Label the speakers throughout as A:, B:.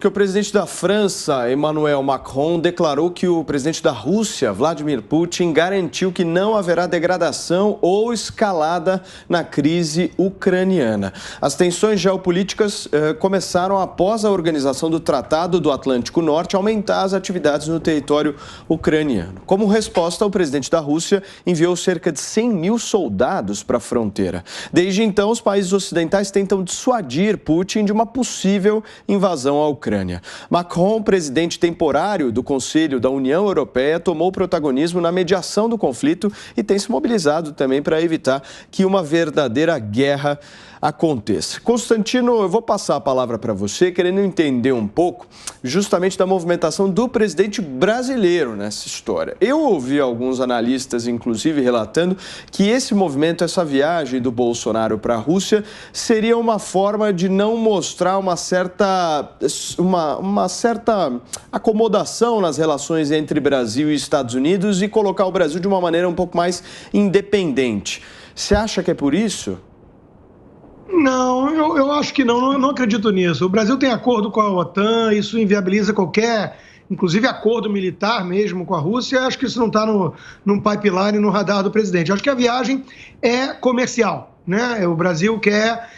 A: Que o presidente da França, Emmanuel Macron, declarou que o presidente da Rússia, Vladimir Putin, garantiu que não haverá degradação ou escalada na crise ucraniana. As tensões geopolíticas começaram após a organização do Tratado do Atlântico Norte aumentar as atividades no território ucraniano. Como resposta, o presidente da Rússia enviou cerca de 100 mil soldados para a fronteira. Desde então, os países ocidentais tentam dissuadir Putin de uma possível invasão à Ucrânia. Macron, presidente temporário do Conselho da União Europeia, tomou protagonismo na mediação do conflito e tem se mobilizado também para evitar que uma verdadeira guerra aconteça. Constantino, eu vou passar a palavra para você, querendo entender um pouco justamente da movimentação do presidente brasileiro nessa história. Eu ouvi alguns analistas, inclusive, relatando que esse movimento, essa viagem do Bolsonaro para a Rússia, seria uma forma de não mostrar uma certa acomodação nas relações entre Brasil e Estados Unidos e colocar o Brasil de uma maneira um pouco mais independente. Você acha que é por isso?
B: Não, eu acho que não acredito nisso. O Brasil tem acordo com a OTAN, isso inviabiliza qualquer, inclusive acordo militar mesmo com a Rússia. Acho que isso não está no pipeline, no radar do presidente. Acho que a viagem é comercial, né? O Brasil quer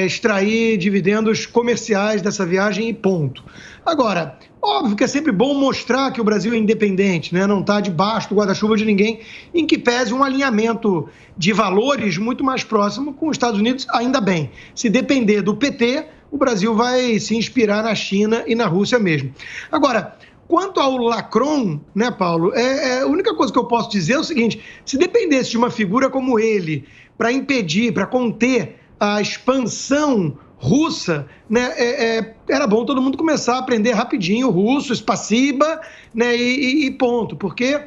B: extrair dividendos comerciais dessa viagem e ponto. Agora, óbvio que é sempre bom mostrar que o Brasil é independente, né? Não está debaixo do guarda-chuva de ninguém, em que pese um alinhamento de valores muito mais próximo com os Estados Unidos, ainda bem. Se depender do PT, o Brasil vai se inspirar na China e na Rússia mesmo. Agora, quanto ao Macron, né, Paulo, a única coisa que eu posso dizer é o seguinte: se dependesse de uma figura como ele para impedir, para conter a expansão russa, né, era bom todo mundo começar a aprender rapidinho russo, spasiba, né, e ponto, porque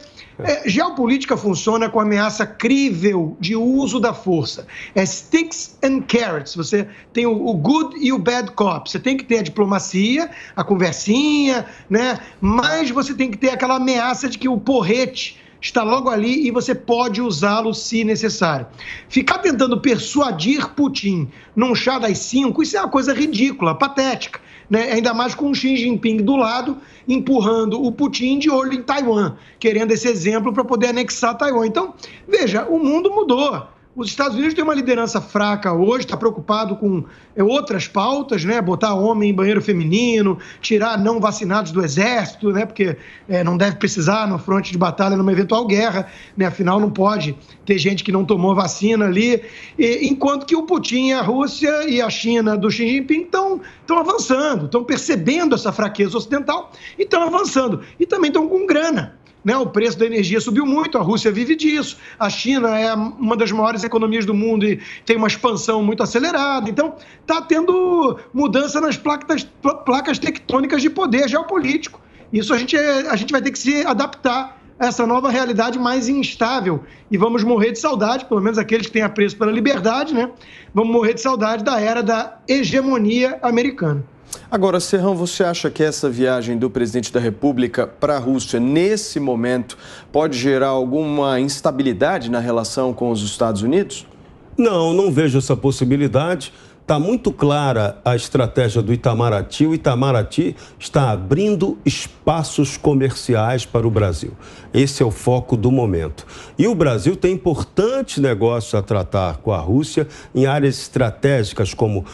B: geopolítica funciona com ameaça crível de uso da força. É sticks and carrots, você tem o good e o bad cop, você tem que ter a diplomacia, a conversinha, né, mas você tem que ter aquela ameaça de que o porrete está logo ali e você pode usá-lo se necessário. Ficar tentando persuadir Putin num chá das 5, isso é uma coisa ridícula, patética, né? Ainda mais com o Xi Jinping do lado, empurrando o Putin de olho em Taiwan, querendo esse exemplo para poder anexar Taiwan. Então, veja, o mundo mudou. Os Estados Unidos têm uma liderança fraca hoje, está preocupado com outras pautas, né? Botar homem em banheiro feminino, tirar não vacinados do exército, né? Porque não deve precisar no fronte de batalha numa eventual guerra, né? Afinal, não pode ter gente que não tomou vacina ali. Enquanto que o Putin, a Rússia e a China do Xi Jinping estão avançando, estão percebendo essa fraqueza ocidental e estão avançando. E também estão com grana. Né, o preço da energia subiu muito, a Rússia vive disso, a China é uma das maiores economias do mundo e tem uma expansão muito acelerada, então está tendo mudança nas placas tectônicas de poder geopolítico. Isso a gente vai ter que se adaptar a essa nova realidade mais instável e vamos morrer de saudade, pelo menos aqueles que têm apreço pela liberdade, né? Vamos morrer de saudade da era da hegemonia americana.
A: Agora, Serrão, você acha que essa viagem do presidente da República para a Rússia, nesse momento, pode gerar alguma instabilidade na relação com os Estados Unidos?
C: Não vejo essa possibilidade. Está muito clara a estratégia do Itamaraty. O Itamaraty está abrindo espaços comerciais para o Brasil. Esse é o foco do momento. E o Brasil tem importantes negócios a tratar com a Rússia em áreas estratégicas como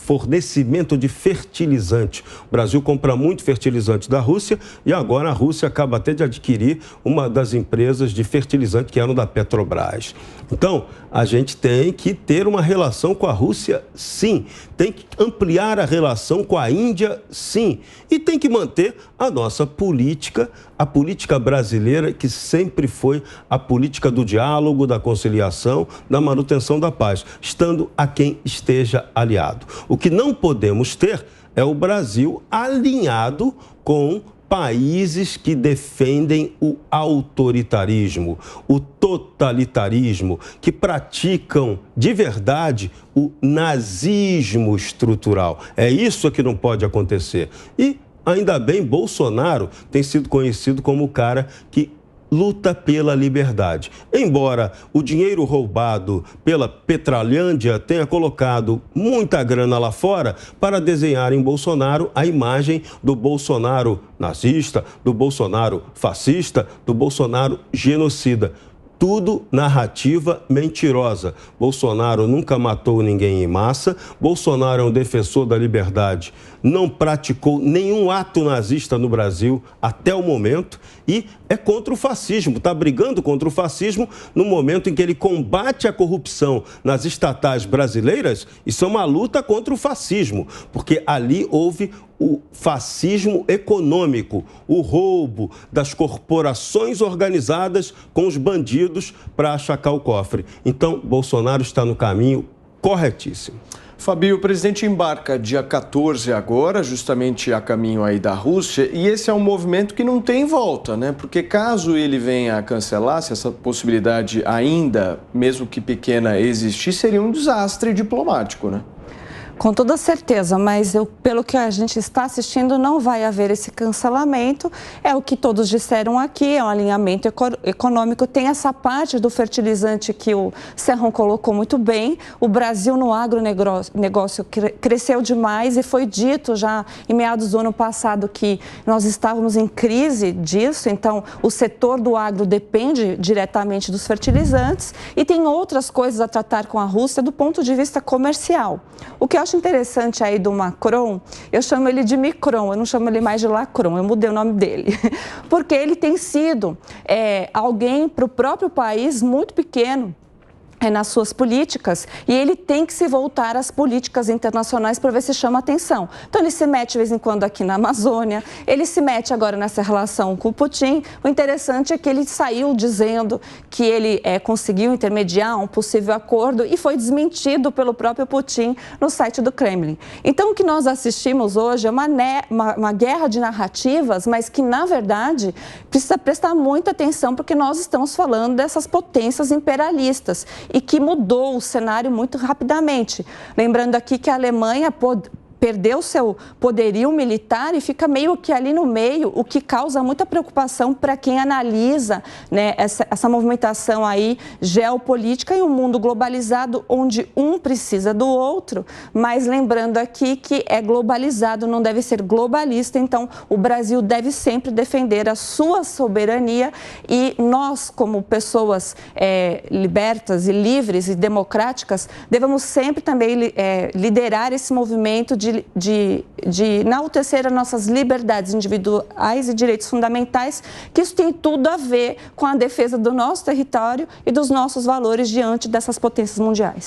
C: fornecimento de fertilizante. O Brasil compra muito fertilizante da Rússia e agora a Rússia acaba até de adquirir uma das empresas de fertilizante que eram da Petrobras. Então, a gente tem que ter uma relação com a Rússia, sim. Tem que ampliar a relação com a Índia, sim. E tem que manter a nossa política, a política brasileira, que sempre foi a política do diálogo, da conciliação, da manutenção da paz, estando a quem esteja aliado. O que não podemos ter é o Brasil alinhado com países que defendem o autoritarismo, o totalitarismo, que praticam de verdade o nazismo estrutural. É isso que não pode acontecer. E, ainda bem, Bolsonaro tem sido conhecido como o cara que luta pela liberdade. Embora o dinheiro roubado pela Petrolândia tenha colocado muita grana lá fora para desenhar em Bolsonaro a imagem do Bolsonaro nazista, do Bolsonaro fascista, do Bolsonaro genocida. Tudo narrativa mentirosa. Bolsonaro nunca matou ninguém em massa. Bolsonaro é um defensor da liberdade. Não praticou nenhum ato nazista no Brasil até o momento e é contra o fascismo. Está brigando contra o fascismo no momento em que ele combate a corrupção nas estatais brasileiras. Isso é uma luta contra o fascismo, porque ali houve o fascismo econômico, o roubo das corporações organizadas com os bandidos para achacar o cofre. Então, Bolsonaro está no caminho corretíssimo.
A: Fabio, o presidente embarca dia 14 agora, justamente a caminho aí da Rússia, e esse é um movimento que não tem volta, né? Porque caso ele venha a cancelar, se essa possibilidade ainda, mesmo que pequena, existir, seria um desastre diplomático, né?
D: Com toda certeza, mas pelo que a gente está assistindo, não vai haver esse cancelamento. É o que todos disseram aqui, é um alinhamento econômico. Tem essa parte do fertilizante que o Serrão colocou muito bem. O Brasil no agronegócio cresceu demais e foi dito já em meados do ano passado que nós estávamos em crise disso. Então, o setor do agro depende diretamente dos fertilizantes e tem outras coisas a tratar com a Rússia do ponto de vista comercial. O que eu acho interessante aí do Macron, eu chamo ele de Micron, eu não chamo ele mais de Lacron, eu mudei o nome dele. Porque ele tem sido alguém para o próprio país muito pequeno nas suas políticas e ele tem que se voltar às políticas internacionais para ver se chama atenção. Então ele se mete de vez em quando aqui na Amazônia, ele se mete agora nessa relação com o Putin. O interessante é que ele saiu dizendo que ele conseguiu intermediar um possível acordo e foi desmentido pelo próprio Putin no site do Kremlin. Então o que nós assistimos hoje é uma guerra de narrativas, mas que na verdade precisa prestar muita atenção porque nós estamos falando dessas potências imperialistas e que mudou o cenário muito rapidamente. Lembrando aqui que a Alemanha perdeu seu poderio militar e fica meio que ali no meio, o que causa muita preocupação para quem analisa, né, essa movimentação aí geopolítica em um mundo globalizado onde um precisa do outro, mas lembrando aqui que é globalizado, não deve ser globalista, então o Brasil deve sempre defender a sua soberania e nós, como pessoas libertas e livres e democráticas, devemos sempre também liderar esse movimento de enaltecer as nossas liberdades individuais e direitos fundamentais, que isso tem tudo a ver com a defesa do nosso território e dos nossos valores diante dessas potências mundiais.